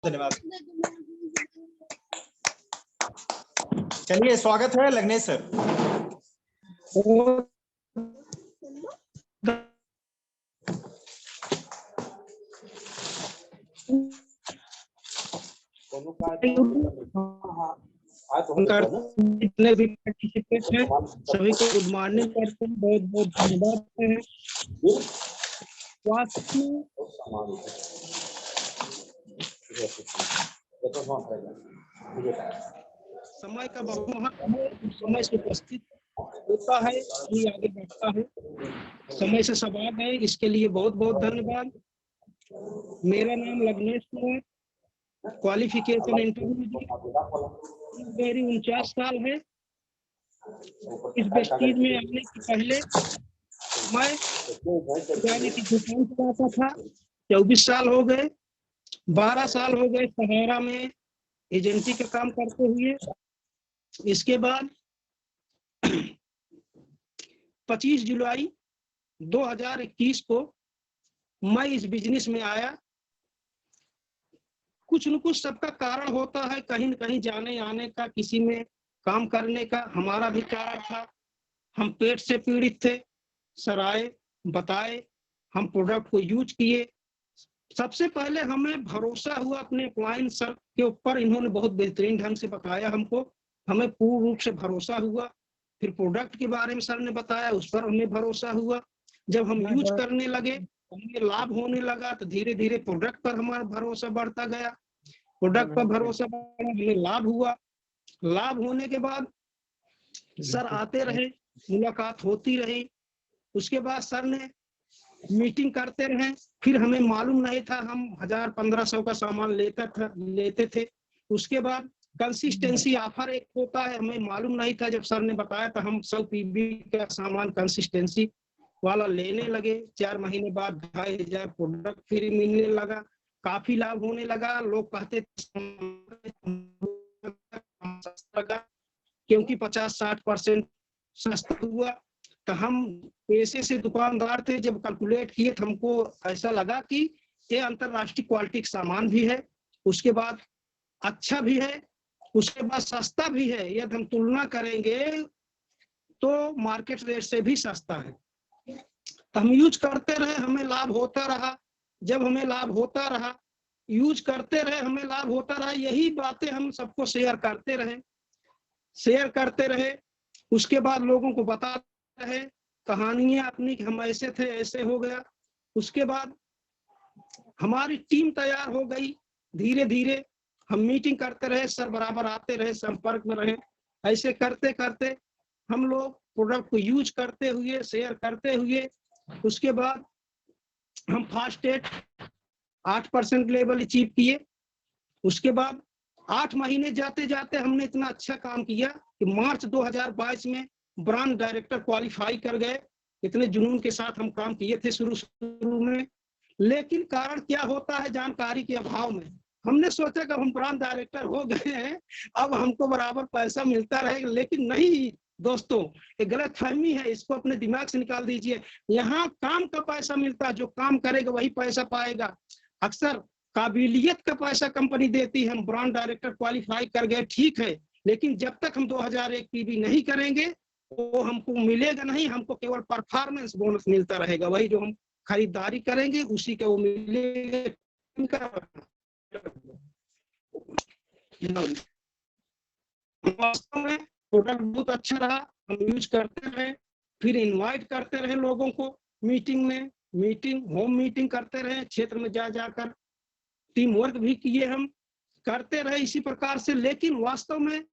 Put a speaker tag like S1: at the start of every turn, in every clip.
S1: धन्यवाद। चलिए, स्वागत है लग्नेश सर।
S2: जितने भी पार्टिसिपेंट हैं सभी को गुड मॉर्निंग करते हैं, बहुत बहुत धन्यवाद हैं। समय का बहुत महत्व है, समय से उपस्थित होता है ही आगे बढ़ता है। समय से सब आ गए, इसके लिए बहुत बहुत धन्यवाद। मेरा नाम लग्नेश कुमार, क्वालिफिकेशन इंटरमीडिएट, 49 साल है। इस वेस्टीज में आने से पहले मैं गाड़ी की दुकान चलाता था। 24 साल हो गए, 12 साल हो गए सहारा में एजेंसी का काम करते हुए। इसके बाद 25 जुलाई 2021 को मैं इस बिजनेस में आया। कुछ न कुछ सबका कारण होता है, कहीं न कहीं जाने आने का, किसी में काम करने का। हमारा भी कारण था, हम पेट से पीड़ित थे। सर आए, बताए, हम प्रोडक्ट को यूज किए। सबसे पहले हमें भरोसा हुआ अपने अप्लायंस सर के ऊपर, इन्होंने बहुत बेहतरीन ढंग से बताया हमको, हमें पूर्ण रूप से भरोसा हुआ। फिर प्रोडक्ट के बारे में सर ने बताया, उस पर हमें भरोसा हुआ। जब हम यूज करने लगे, हमें लाभ होने लगा, तो धीरे धीरे प्रोडक्ट पर हमारा भरोसा बढ़ता गया। प्रोडक्ट पर भरोसा बढ़ा, हमें लाभ हुआ। लाभ होने के बाद सर आते रहे, मुलाकात होती रही। उसके बाद सर ने मीटिंग करते रहे। फिर हमें मालूम नहीं था, हम 1000-1500 का सामान लेते थे। उसके बाद कंसिस्टेंसी ऑफर एक होता है, हमें मालूम नहीं था। जब सर ने बताया तो हम 100 पीबी का सामान कंसिस्टेंसी वाला लेने लगे। 4 महीने बाद 2500 प्रोडक्ट फ्री मिलने लगा। काफी लाभ होने लगा। लोग कहते सस्ता लगा, क्योंकि 50-60% सस्ता हुआ। तो हम पैसे से दुकानदार थे, जब कैलकुलेट किए तो हमको ऐसा लगा कि ये अंतरराष्ट्रीय क्वालिटी का सामान भी है, उसके बाद अच्छा भी है, उसके बाद सस्ता भी है। यदि हम तुलना करेंगे तो मार्केट रेट से भी सस्ता है। तो हम यूज करते रहे, हमें लाभ होता रहा। जब हमें लाभ होता रहा, यूज करते रहे, हमें लाभ होता रहा। यही बातें हम सबको शेयर करते रहे। उसके बाद लोगों को बताते रहे कहानियां अपनी, हम ऐसे थे, ऐसे हो गया। उसके बाद हमारी टीम तैयार हो गई। धीरे धीरे हम मीटिंग करते रहे, सर बराबर आते रहे, संपर्क में रहे। ऐसे करते करते हम लोग प्रोडक्ट को यूज करते हुए, शेयर करते हुए, उसके बाद हम फर्स्ट 8% लेवल अचीव किए। उसके बाद 8 महीने जाते जाते हमने इतना अच्छा काम किया कि मार्च 2022 में ब्रांड डायरेक्टर क्वालिफाई कर गए। इतने जुनून के साथ हम काम किए थे शुरू में। लेकिन कारण क्या होता है, जानकारी के अभाव में हमने सोचा कि हम ब्रांड डायरेक्टर हो गए हैं, अब हमको बराबर पैसा मिलता रहेगा। लेकिन नहीं दोस्तों, ये गलत फहमी है, इसको अपने दिमाग से निकाल दीजिए। यहाँ काम का पैसा मिलता है, जो काम करेगा वही पैसा पाएगा। अक्सर काबिलियत का पैसा कंपनी देती है। हम ब्रांड डायरेक्टर क्वालिफाई कर गए, ठीक है, लेकिन जब तक हम 2001 पीबी नहीं करेंगे वो हमको मिलेगा नहीं। हमको केवल परफॉर्मेंस बोनस मिलता रहेगा, वही जो हम खरीदारी करेंगे उसी का वो मिलेगा। वास्तव में प्रोडक्ट बहुत अच्छा रहा, हम यूज करते रहे। फिर इनवाइट करते रहे लोगों को मीटिंग में, होम मीटिंग करते रहे, क्षेत्र में जा जाकर टीम वर्क भी किए, हम करते रहे इसी प्रकार से। लेकिन वास्तव में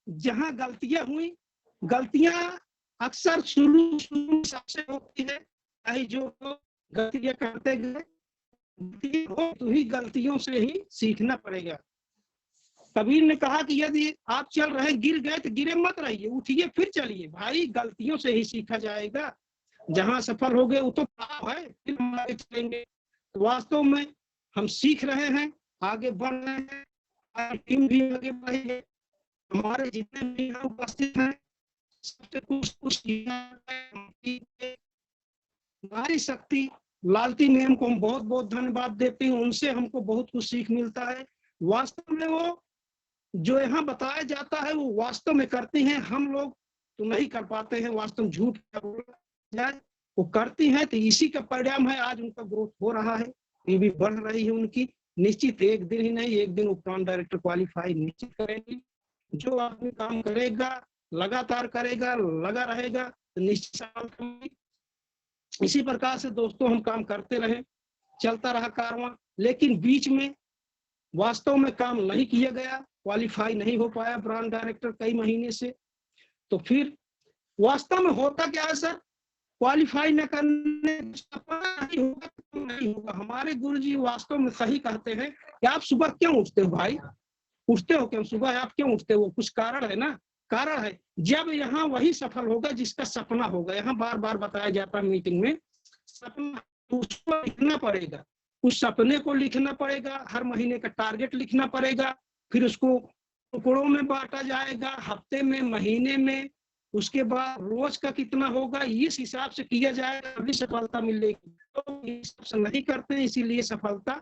S2: जहां गलतियां हुई, गलतियां अक्सर शुरू सबसे होती है। जो गलतियां करते गए, तो ही गलतियों से ही सीखना पड़ेगा। कबीर ने कहा कि यदि आप चल रहे गिर गए तो गिरे मत रहिए, उठिए फिर चलिए। भाई गलतियों से ही सीखा जाएगा। जहां सफल हो गए वो तो है, फिर हम आगे चलेंगे। वास्तव में हम सीख रहे हैं, आगे बढ़ रहे हैं, हमारी टीम भी आगे बढ़ी है। हमारे जितने भी यहाँ उपस्थित हैं सबसे कुछ नारी शक्ति लालती मैम को हम बहुत बहुत धन्यवाद देते हैं। उनसे हमको बहुत कुछ सीख मिलता है। वास्तव में वो जो यहाँ बताया जाता है वो वास्तव में करती हैं, हम लोग तो नहीं कर पाते हैं। वास्तव में झूठ क्या बोला जाए, वो करती हैं, तो इसी का परिणाम है आज उनका ग्रोथ हो रहा है, ये भी बढ़ रही है उनकी। निश्चित एक दिन ही नहीं, एक दिन वो प्लांट डायरेक्टर क्वालिफाई निश्चित करेंगे। जो आदमी काम करेगा, लगातार करेगा, लगा रहेगा, तो निश्चित सफलता मिलेगी। इसी प्रकार से दोस्तों हम काम करते रहे, चलता रहा कारवां, लेकिन बीच में वास्तव में काम नहीं किया गया, क्वालिफाई नहीं हो पाया ब्रांड डायरेक्टर कई महीने से। तो फिर वास्तव में होता क्या है सर, क्वालिफाई न करने नहीं होगा तो नहीं होगा। हमारे गुरुजी वास्तव में सही कहते हैं कि आप सुबह क्यों उठते हो भाई, उठते हो क्यों सुबह, आप क्यों उठते हो, कुछ कारण है ना। कारण है जब यहाँ वही सफल होगा जिसका सपना होगा। यहाँ बार बार बताया जाता है मीटिंग में, सपना उसको लिखना पड़ेगा, उस सपने को लिखना पड़ेगा, हर महीने का टारगेट लिखना पड़ेगा, फिर उसको टुकड़ों में बांटा जाएगा, हफ्ते में, महीने में, उसके बाद रोज का कितना होगा, इस हिसाब से किया जाएगा, तभी सफलता मिलेगी। तो इस हिसाब से नहीं करते हैं, इसीलिए सफलता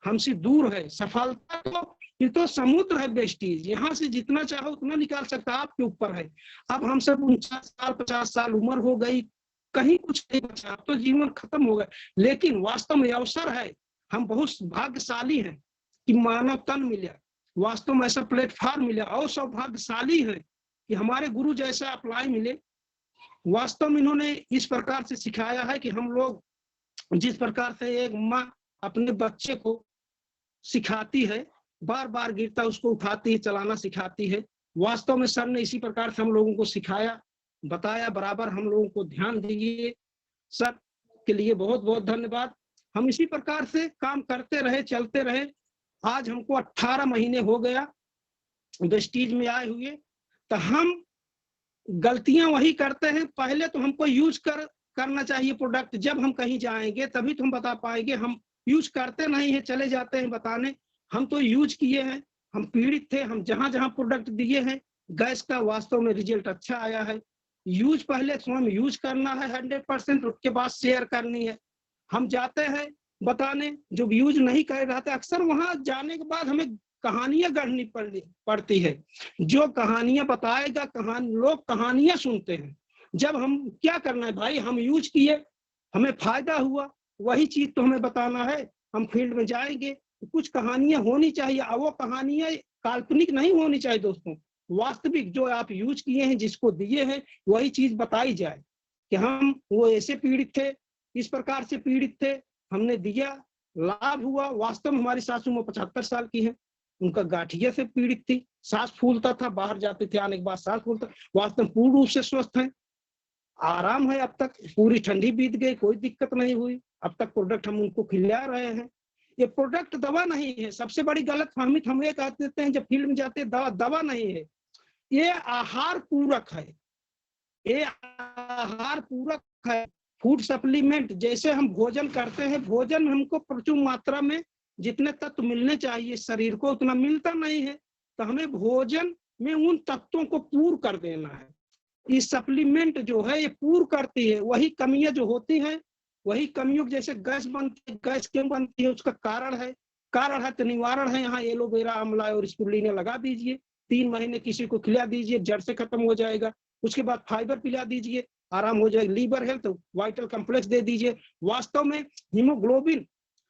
S2: हमसे दूर है। सफलता तो ये तो समुद्र है बेस्टीज, यहाँ से जितना चाहो उतना निकाल सकता, आपके ऊपर है। अब हम सब 49 साल 50 साल उम्र हो गई, कहीं कुछ नहीं बचा, अब तो जीवन खत्म हो गया। लेकिन वास्तव में अवसर है, हम बहुत भाग्यशाली हैं कि मानव तन मिला, वास्तव में ऐसा प्लेटफॉर्म मिला, और सौभाग्यशाली है कि हमारे गुरु जैसा अप्लाई मिले। वास्तव में इन्होंने इस प्रकार से सिखाया है कि हम लोग जिस प्रकार से एक माँ अपने बच्चे को सिखाती है, बार बार गिरता उसको उठाती है, चलाना सिखाती है, वास्तव में सर ने इसी प्रकार से हम लोगों को सिखाया, बताया, बराबर हम लोगों को ध्यान दीजिए। सर के लिए बहुत बहुत धन्यवाद। हम इसी प्रकार से काम करते रहे, चलते रहे। आज हमको 18 महीने हो गया वेस्टीज में आए हुए, तो हम गलतियां वही करते हैं। पहले तो हमको यूज करना चाहिए प्रोडक्ट, जब हम कहीं जाएंगे तभी तो हम बता पाएंगे। हम यूज करते नहीं है, चले जाते हैं बताने। हम तो यूज किए हैं, हम पीड़ित थे, हम जहां जहां प्रोडक्ट दिए हैं, गैस का वास्तव में रिजल्ट अच्छा आया है। यूज पहले स्वयं यूज करना है 100%, उसके बाद शेयर करनी है। हम जाते हैं बताने, जो यूज नहीं कर रहा था, अक्सर वहां जाने के बाद हमें कहानियां गढ़नी पड़ती है। जो कहानियां बताएगा, लोग कहानियां सुनते हैं। जब हम क्या करना है भाई, हम यूज किए, हमें फायदा हुआ, वही चीज तो हमें बताना है। हम फील्ड में जाएंगे तो कुछ कहानियां होनी चाहिए, और वो कहानियां काल्पनिक नहीं होनी चाहिए दोस्तों, वास्तविक जो आप यूज किए हैं, जिसको दिए हैं, वही चीज बताई जाए कि हम वो ऐसे पीड़ित थे, इस प्रकार से पीड़ित थे, हमने दिया, लाभ हुआ। वास्तव में हमारी सासू में 75 साल की है, उनका गाठिया से पीड़ित थी, सांस फूलता था, बाहर जाते थे, आने के बाद सांस फूलता, वास्तव में पूर्ण रूप से स्वस्थ है, आराम है। अब तक पूरी ठंडी बीत गई, कोई दिक्कत नहीं हुई। अब तक प्रोडक्ट हम उनको खिला रहे हैं। ये प्रोडक्ट दवा नहीं है, सबसे बड़ी गलत फहमी हम ये कह देते हैं जब फील्ड में जाते हैं, दवा नहीं है, ये आहार पूरक है, ये आहार पूरक है, फूड सप्लीमेंट। जैसे हम भोजन करते हैं, भोजन हमको प्रचुर मात्रा में जितने तत्व मिलने चाहिए शरीर को, उतना मिलता नहीं है, तो हमें भोजन में उन तत्वों को पूर्ण कर देना है। ये सप्लीमेंट जो है ये पूर्ण करती है वही कमियां जो होती हैं, वही कमियों, जैसे गैस बनती है, गैस क्यों बनती है, उसका कारण है तो निवारण है। यहाँ एलोवेरा, आंवला और स्पिरुलिना लगा दीजिए, 3 महीने किसी को खिला दीजिए, जड़ से खत्म हो जाएगा। उसके बाद फाइबर पिला दीजिए, आराम हो जाएगा। लीवर हेल्थ, वाइटल कॉम्प्लेक्स दे दीजिए। वास्तव में हीमोग्लोबिन,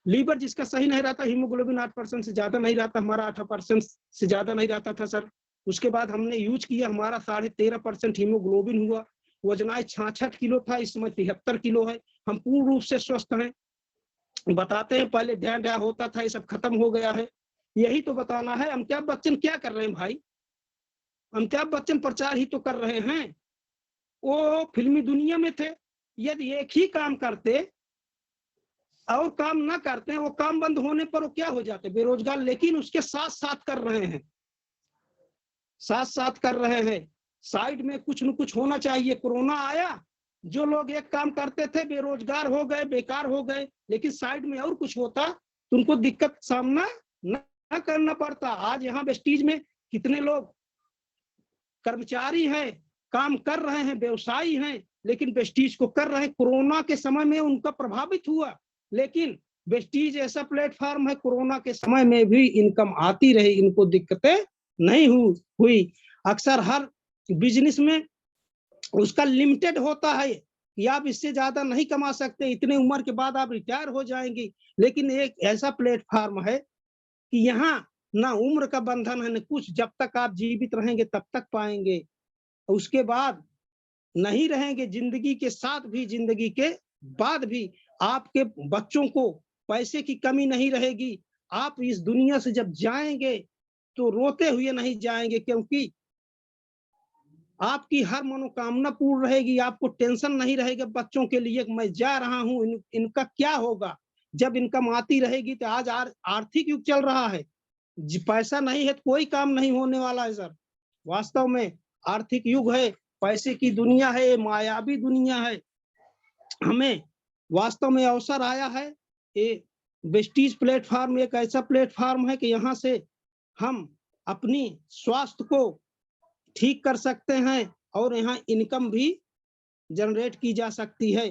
S2: लीवर जिसका सही नहीं रहता, हीमोग्लोबिन 8% से ज्यादा नहीं रहता, हमारा 8% से ज्यादा नहीं रहता था सर। उसके बाद हमने यूज किया, हमारा 13.5% हीमोग्लोबिन हुआ। वजनाएं 66 किलो था, इस समय 73 किलो है। हम पूर्ण रूप से स्वस्थ हैं। बताते हैं पहले ध्यान होता था, ये सब खत्म हो गया है। यही तो बताना है। अमिताभ बच्चन क्या कर रहे हैं भाई, अमिताभ बच्चन प्रचार ही तो कर रहे हैं। वो फिल्मी दुनिया में थे, यदि एक ही काम करते और काम ना करते हैं, वो काम बंद होने पर वो क्या हो जाते, बेरोजगार। लेकिन उसके साथ साथ कर रहे हैं, साथ साथ कर रहे हैं। साइड में कुछ न कुछ होना चाहिए। कोरोना आया, जो लोग एक काम करते थे बेरोजगार हो गए, बेकार हो गए, लेकिन साइड में और कुछ होता तो उनको दिक्कत सामना न करना पड़ता। आज यहाँ वेस्टीज में कितने लोग कर्मचारी हैं, काम कर रहे हैं, व्यवसायी हैं, लेकिन वेस्टीज को कर रहे हैं। कोरोना के समय में उनका प्रभावित हुआ, लेकिन वेस्टीज ऐसा प्लेटफॉर्म है, कोरोना के समय में भी इनकम आती रही, इनको दिक्कतें नहीं हुई। अक्सर हर बिजनेस में उसका लिमिटेड होता है कि आप इससे ज्यादा नहीं कमा सकते, इतने उम्र के बाद आप रिटायर हो जाएंगे। लेकिन एक ऐसा प्लेटफॉर्म है कि यहाँ ना उम्र का बंधन है, न कुछ, जब तक आप जीवित रहेंगे तब तक पाएंगे, उसके बाद नहीं रहेंगे। जिंदगी के साथ भी, जिंदगी के बाद भी आपके बच्चों को पैसे की कमी नहीं रहेगी। आप इस दुनिया से जब जाएंगे तो रोते हुए नहीं जाएंगे, क्योंकि आपकी हर मनोकामना पूर्ण रहेगी। आपको टेंशन नहीं रहेगा बच्चों के लिए, मैं जा रहा हूं, इनका क्या होगा। जब इनकम आती रहेगी तो आज आर्थिक युग चल रहा है, पैसा नहीं है तो कोई काम नहीं होने वाला है सर। वास्तव में आर्थिक युग है, पैसे की दुनिया है, ये मायावी दुनिया है। हमें वास्तव में अवसर आया है। ये वेस्टीज प्लेटफॉर्म एक ऐसा प्लेटफॉर्म है कि यहाँ से हम अपनी स्वास्थ्य को ठीक कर सकते हैं और यहाँ इनकम भी जनरेट की जा सकती है।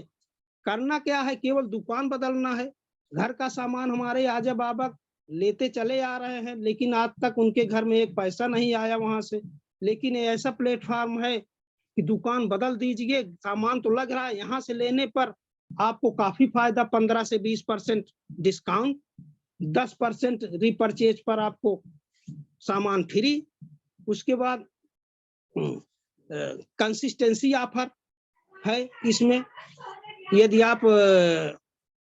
S2: करना क्या है, केवल दुकान बदलना है। घर का सामान हमारे आजा बाबा लेते चले आ रहे हैं, लेकिन आज तक उनके घर में एक पैसा नहीं आया वहां से। लेकिन ये ऐसा प्लेटफॉर्म है कि दुकान बदल दीजिए, सामान तो लग रहा है, यहाँ से लेने पर आपको काफी फायदा, 15 से 20% डिस्काउंट, 10% रिपर्चेज पर आपको सामान फ्री। उसके बाद कंसिस्टेंसी ऑफर है इसमें। यदि आप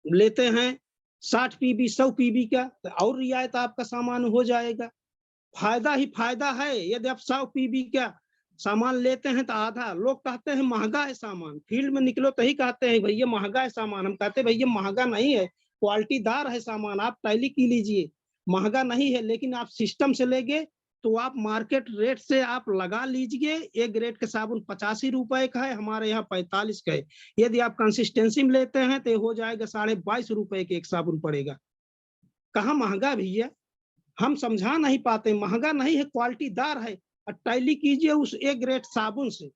S2: लेते हैं 60 पीबी 100 पीबी का तो और रियायत आपका सामान हो जाएगा। फायदा ही फायदा है। यदि आप 100 पीबी का सामान लेते हैं तो आधा लोग कहते हैं महंगा है सामान, फील्ड में निकलो तो ही कहते हैं भैया महंगा है सामान। हम कहते हैं भैया महंगा नहीं है, क्वालिटीदार है सामान, आप टैली की लीजिए, महंगा नहीं है। लेकिन आप सिस्टम से लेंगे तो आप मार्केट रेट से आप लगा लीजिए। एक ग्रेड के साबुन 85 रुपए का है, हमारे यहाँ 45 का है। यदि आप कंसिस्टेंसी में लेते हैं तो हो जाएगा 22.5 रुपए के एक साबुन पड़ेगा। कहाँ महंगा भैया, हम समझा नहीं पाते, महंगा नहीं है, क्वालिटीदार है। टैली कीजिए उस एक ग्रेड साबुन से।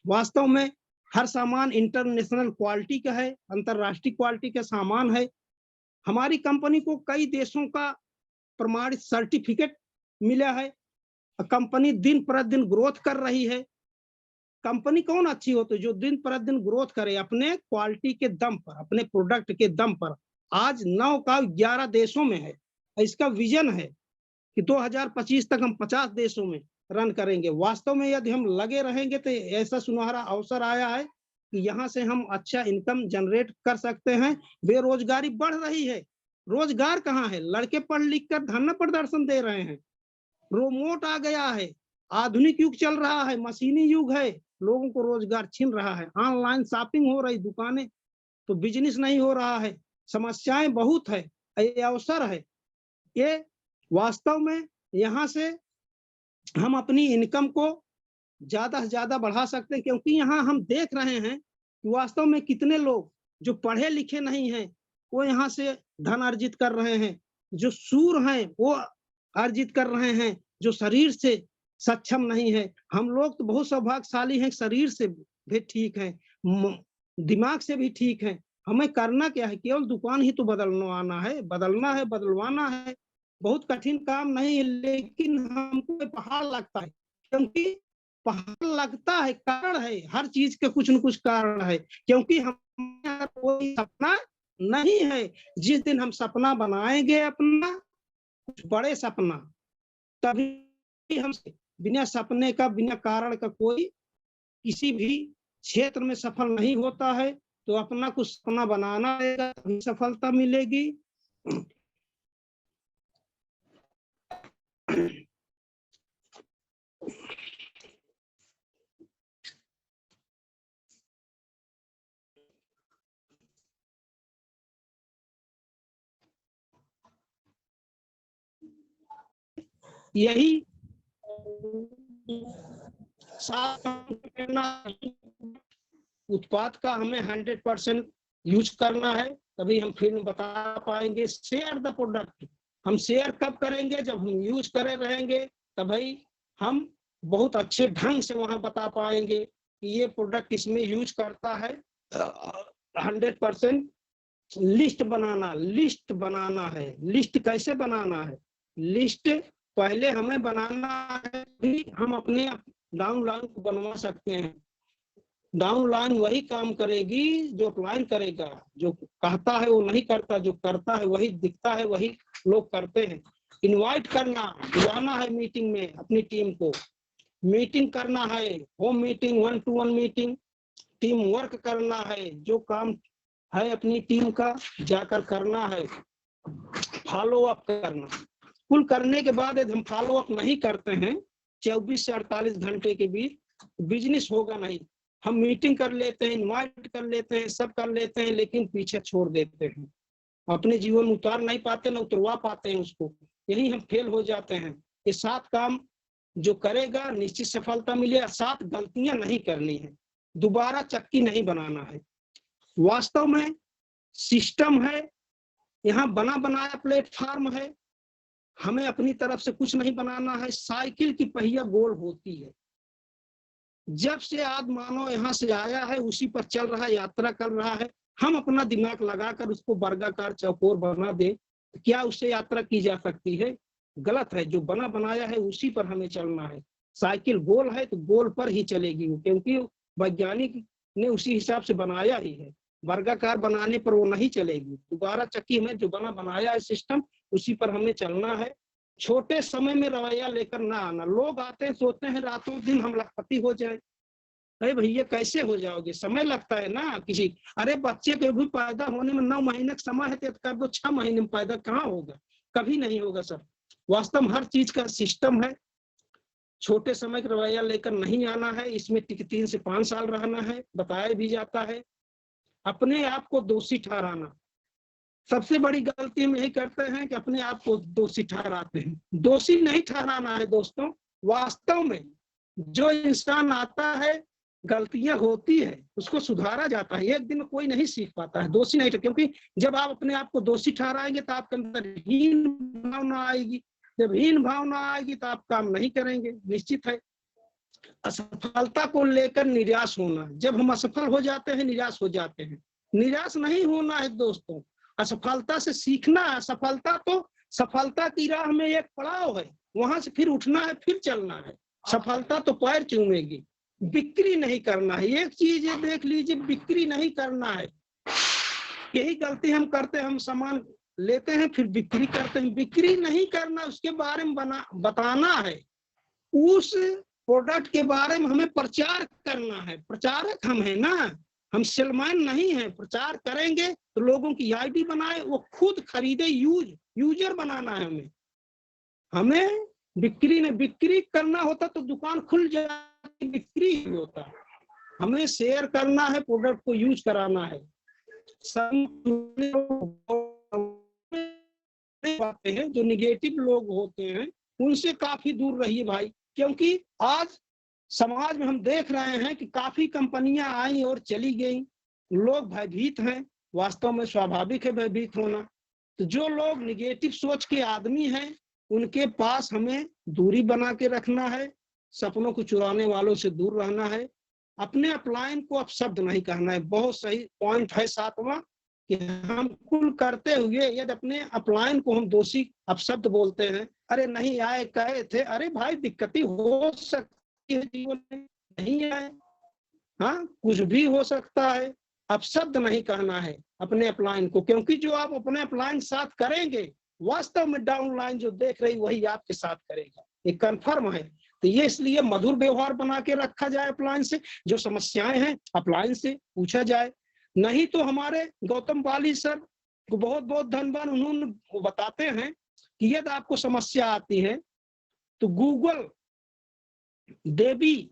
S2: वास्तव में हर सामान इंटरनेशनल क्वालिटी का है, अंतरराष्ट्रीय क्वालिटी का सामान है। हमारी कंपनी को कई देशों का प्रमाणित सर्टिफिकेट मिला है। कंपनी दिन प्रतिदिन ग्रोथ कर रही है। कंपनी कौन अच्छी होती है, जो दिन प्रतिदिन ग्रोथ करे अपने क्वालिटी के दम पर, अपने प्रोडक्ट के दम पर। आज 9 का 11 देशों में है। इसका विजन है कि 2025 तक हम 50 देशों में रन करेंगे। वास्तव में यदि हम लगे रहेंगे तो ऐसा सुनहरा अवसर आया है कि यहाँ से हम अच्छा इनकम जनरेट कर सकते हैं। बेरोजगारी बढ़ रही है, रोजगार कहाँ है, लड़के पढ़ लिख कर धरना प्रदर्शन दे रहे हैं। रोबोट आ गया है, आधुनिक युग चल रहा है, मशीनी युग है, लोगों को रोजगार छीन रहा है। ऑनलाइन शॉपिंग हो रही, दुकानें तो बिजनेस नहीं हो रहा है। समस्याएं बहुत है, ये अवसर है। ये वास्तव में यहाँ से हम अपनी इनकम को ज्यादा से ज्यादा बढ़ा सकते हैं, क्योंकि यहाँ हम देख रहे हैं कि वास्तव में कितने लोग जो पढ़े लिखे नहीं हैं वो यहाँ से धन अर्जित कर रहे हैं। जो सूर हैं वो अर्जित कर रहे हैं, जो शरीर से सक्षम नहीं है। हम लोग तो बहुत सौभाग्यशाली हैं, शरीर से भी ठीक है, दिमाग से भी ठीक है। हमें करना क्या है, केवल दुकान ही तो बदलवाना है, बदलवाना है। बहुत कठिन काम नहीं है, लेकिन हमको पहाड़ लगता है, क्योंकि पहाड़ लगता है, कारण है, हर चीज के कुछ न कुछ कारण है। क्योंकि हमारा कोई सपना नहीं है। जिस दिन हम सपना बनाएंगे अपना, कुछ बड़े सपना, तभी हम, बिना सपने का, बिना कारण का कोई किसी भी क्षेत्र में सफल नहीं होता है। तो अपना कुछ सपना बनाना रहेगा, तभी सफलता मिलेगी। यही उत्पाद का हमें 100% यूज करना है, तभी हम फिर बता पाएंगे। शेयर द प्रोडक्ट, हम शेयर कब करेंगे, जब हम यूज करे रहेंगे, तभी हम बहुत अच्छे ढंग से वहां बता पाएंगे कि ये प्रोडक्ट इसमें यूज करता है 100%। लिस्ट बनाना है। लिस्ट कैसे बनाना है? लिस्ट पहले हमें बनाना है, भी हम अपने डाउनलाइन को बनवा सकते हैं। डाउनलाइन वही काम करेगी जो अपलाइन करेगा। जो कहता है वो नहीं करता, जो करता है वही दिखता है, वही लोग करते हैं। इनवाइट करना, बुलाना है मीटिंग में अपनी टीम को, मीटिंग करना है, home meeting, 1-to-1 meeting, team work करना है, जो काम है अपनी टीम का जाकर करना है, फॉलो अप करना। कुल करने के बाद यदि हम फॉलो अप नहीं करते हैं 24 से 48 घंटे के बीच, बिजनेस होगा नहीं। हम मीटिंग कर लेते हैं, इनवाइट कर लेते हैं, सब कर लेते हैं, लेकिन पीछे छोड़ देते हैं, अपने जीवन में उतार नहीं पाते, न उतरवा पाते हैं उसको, यही हम फेल हो जाते हैं। ये 7 काम जो करेगा निश्चित सफलता मिलेगा। 7 गलतियां नहीं करनी है, दोबारा चक्की नहीं बनाना है। वास्तव में सिस्टम है, यहाँ बना बनाया प्लेटफॉर्म है, हमें अपनी तरफ से कुछ नहीं बनाना है। साइकिल की पहिया गोल होती है, जब से आदि मानव यहाँ से आया है उसी पर चल रहा है, यात्रा कर रहा है। हम अपना दिमाग लगाकर उसको वर्गाकार चौकोर बना दे, क्या उससे यात्रा की जा सकती है? गलत है। जो बना बनाया है उसी पर हमें चलना है। साइकिल गोल है तो गोल पर ही चलेगी, क्योंकि वैज्ञानिक ने उसी हिसाब से बनाया ही है। वर्गाकार बनाने पर वो नहीं चलेगी। दोबारा चक्की में जो बना बनाया है सिस्टम, उसी पर हमें चलना है। छोटे समय में रवैया लेकर ना आना। लोग आते हैं सोचते हैं रातों दिन हम लखपति हो जाए। अरे भैया कैसे हो जाओगे? समय लगता है ना किसी। अरे बच्चे के भी पैदा होने में 9 महीने का समय है, तो कर दो 6 महीने में पैदा, कहाँ होगा? कभी नहीं होगा सर। वास्तव में हर चीज का सिस्टम है। छोटे समय का रवैया लेकर नहीं आना है, इसमें 3 से 5 साल रहना है, बताया भी जाता है। अपने आप को दोषी ठहराना, सबसे बड़ी गलती हम यही करते हैं कि अपने आप को दोषी ठहराते हैं। दोषी नहीं ठहराना है दोस्तों। वास्तव में जो इंसान आता है, गलतियां होती है, उसको सुधारा जाता है। एक दिन में कोई नहीं सीख पाता है, दोषी नहीं। क्योंकि जब आप अपने आप को दोषी ठहराएंगे तो आपके अंदर हीन भावना आएगी। जब हीन भावना आएगी तो आप काम नहीं करेंगे, निश्चित है। असफलता को लेकर निराश होना, जब हम असफल हो जाते हैं निराश हो जाते हैं। निराश नहीं होना है दोस्तों, असफलता से सीखना है। सफलता की राह में एक पड़ाव है, वहां से फिर उठना है, फिर चलना है। सफलता तो पैर चूमेगी। बिक्री नहीं करना है। एक चीज ये देख लीजिए, बिक्री नहीं करना है। यही गलती हम करते हैं, हम सामान लेते हैं फिर बिक्री करते हैं। बिक्री नहीं करना, उसके बारे में बताना है। उस प्रोडक्ट के बारे में हमें प्रचार करना है। प्रचारक हम है ना, हम सेलमैन नहीं है। प्रचार करेंगे तो लोगों की आईडी बनाए, वो खुद खरीदे, यूजर बनाना है हमें। बिक्री करना होता तो दुकान खुल जाती, बिक्री ही होता। हमें शेयर करना है, प्रोडक्ट को यूज कराना है। हैं जो निगेटिव लोग होते हैं उनसे काफी दूर रहिए भाई, क्योंकि आज समाज में हम देख रहे हैं कि काफी कंपनियां आई और चली गई। लोग भयभीत हैं, वास्तव में स्वाभाविक है भयभीत होना। तो जो लोग निगेटिव सोच के आदमी हैं उनके पास हमें दूरी बना के रखना है। सपनों को चुराने वालों से दूर रहना है। अपने अपलाइन को अपशब्द नहीं कहना है। बहुत सही पॉइंट है 7वां कि हम कुल करते हुए यदि अपने अपलाइन को हम दोषी अपशब्द बोलते हैं, अरे नहीं आए कहे थे, अरे भाई दिक्कतें हो सकती है जीवन में, नहीं आए, हाँ कुछ भी हो सकता है। अपशब्द नहीं कहना है अपने अपलाइन को, क्योंकि जो आप अपने अपलाइन साथ करेंगे वास्तव में डाउनलाइन जो देख रही वही आपके साथ करेगा, ये कंफर्म है। तो ये इसलिए मधुर व्यवहार बना के रखा जाए अपलाइन से। जो समस्याएं हैं अपलाइन से पूछा जाए। नहीं तो हमारे गौतम पाली सर को बहुत बहुत धन्यवाद, उन्होंने बताते हैं कि यदि आपको समस्या आती है तो गूगल देवी,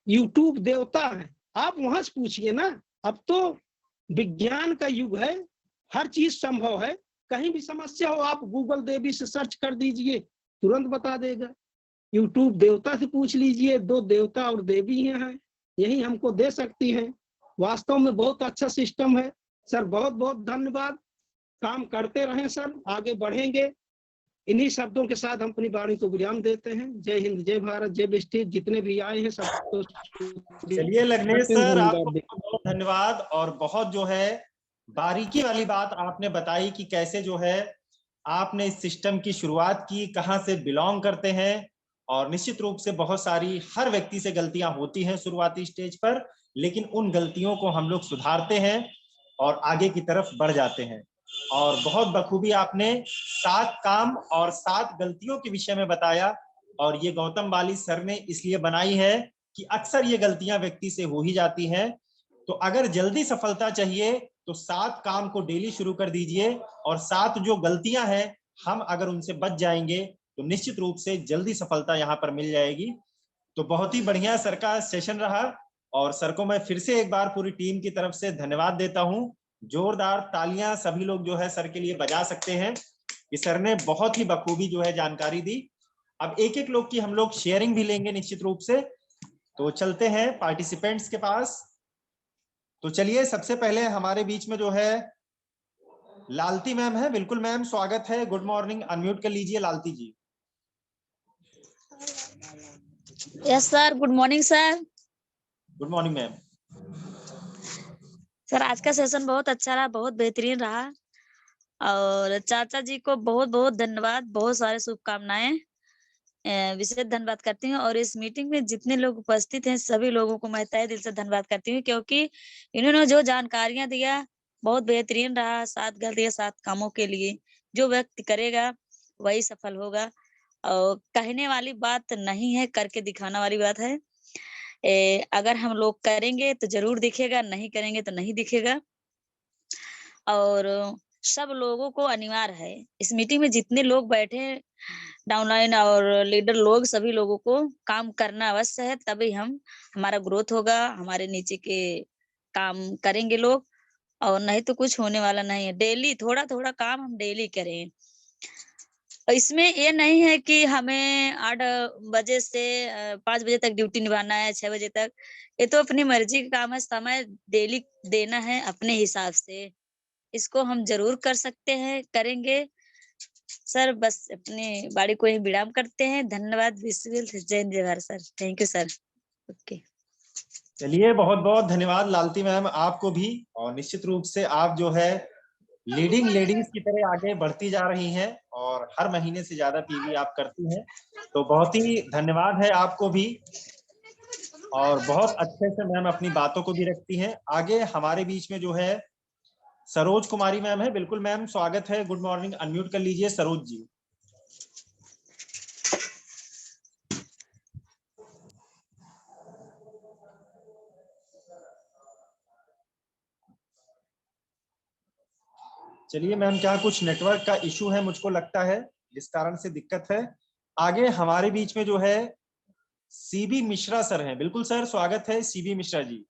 S2: यूट्यूब देवता है, आप वहां से पूछिए ना। अब तो विज्ञान का युग है, हर चीज संभव है। कहीं भी समस्या हो आप गूगल देवी से सर्च कर दीजिए, तुरंत बता देगा। यूट्यूब देवता से पूछ लीजिए, 2 देवता और देवी हैं, यही हमको दे सकती हैं। वास्तव में बहुत अच्छा सिस्टम है सर। बहुत बहुत धन्यवाद। काम करते रहें सर, आगे बढ़ेंगे। इन्हीं शब्दों के साथ हम अपनी वाणी को विराम देते हैं। जय हिंद, जय भारत, जय बिस्टिक। जितने भी आए हैं सबको
S1: चलिए लग्नेश सर, आपको बहुत धन्यवाद। और बहुत जो है बारीकी वाली बात आपने बताई कि कैसे जो है आपने इस सिस्टम की शुरुआत की, कहां से बिलोंग करते हैं, और निश्चित रूप से बहुत सारी हर व्यक्ति से गलतियां होती हैं शुरुआती स्टेज पर, लेकिन उन गलतियों को हम लोग सुधारते हैं और आगे की तरफ बढ़ जाते हैं। और बहुत बखूबी आपने 7 काम और 7 गलतियों के विषय में बताया, और ये गौतम वाली सर ने इसलिए बनाई है कि अक्सर ये गलतियां व्यक्ति से हो ही जाती हैं। तो अगर जल्दी सफलता चाहिए तो 7 काम को डेली शुरू कर दीजिए, और 7 जो गलतियां हैं हम अगर उनसे बच जाएंगे तो निश्चित रूप से जल्दी सफलता यहाँ पर मिल जाएगी। तो बहुत ही बढ़िया सर का सेशन रहा, और सर को मैं फिर से एक बार पूरी टीम की तरफ से धन्यवाद देता हूं। जोरदार तालियां सभी लोग जो है सर के लिए बजा सकते हैं कि सर ने बहुत ही बखूबी जो है जानकारी दी। अब एक एक लोग की हम लोग शेयरिंग भी लेंगे निश्चित रूप से। तो चलते हैं पार्टिसिपेंट्स के पास। तो चलिए, सबसे पहले हमारे बीच में जो है लालती मैम है। बिल्कुल मैम, स्वागत है, गुड मॉर्निंग। अनम्यूट कर लीजिए Lalti ji.
S3: Yes sir, good morning sir.
S1: Good morning ma'am.
S3: Sir आज का सेशन बहुत अच्छा रहा, बहुत बेहतरीन रहा, और चाचा जी को बहुत बहुत धन्यवाद, बहुत सारे शुभकामनाएं। विशेष धन्यवाद करती हूँ, और इस मीटिंग में जितने लोग उपस्थित हैं सभी लोगों को मैं तहे दिल से धन्यवाद करती हूँ, क्योंकि इन्होंने जो जानकारियां दिया बहुत बेहतरीन रहा। 7 गलतियां 7 कामों के लिए जो व्यक्ति करेगा वही सफल होगा, और कहने वाली बात नहीं है, करके दिखाना वाली बात है। अगर हम लोग करेंगे तो जरूर दिखेगा, नहीं करेंगे तो नहीं दिखेगा। और सब लोगों को अनिवार्य है, इस मीटिंग में जितने लोग बैठे डाउनलाइन और लीडर लोग, सभी लोगों को काम करना अवश्य है, तभी हमारा ग्रोथ होगा, हमारे नीचे के काम करेंगे लोग, और नहीं तो कुछ होने वाला नहीं है। डेली थोड़ा थोड़ा काम हम डेली करें। इसमें ये नहीं है कि हमें 8 बजे से 5 बजे तक ड्यूटी निभाना है, 6 बजे तक। ये तो अपनी मर्जी का काम है, समय डेली देना है अपने हिसाब से। इसको हम जरूर कर सकते हैं, करेंगे। सर बस अपनी बाड़ी को ही विराम करते हैं। धन्यवाद। विश्व जय हिंद जय Bharat sir. Thank you sir. Okay.
S1: चलिए, बहुत बहुत धन्यवाद लालती मैम आपको भी। और निश्चित रूप से आप जो है लीडिंग लेडीज की तरह आगे बढ़ती जा रही हैं, और हर महीने से ज्यादा पीवी आप करती हैं, तो बहुत ही धन्यवाद है आपको भी। और बहुत अच्छे से मैम अपनी बातों को भी रखती हैं। आगे हमारे बीच में जो है सरोज कुमारी मैम है। बिल्कुल मैम, स्वागत है, गुड मॉर्निंग। अनम्यूट कर लीजिए सरोज जी। चलिए मैम, क्या कुछ नेटवर्क का इशू है मुझको लगता है, जिस कारण से दिक्कत है। आगे हमारे बीच में जो है सीबी मिश्रा सर हैं। बिल्कुल सर, स्वागत है सीबी मिश्रा जी।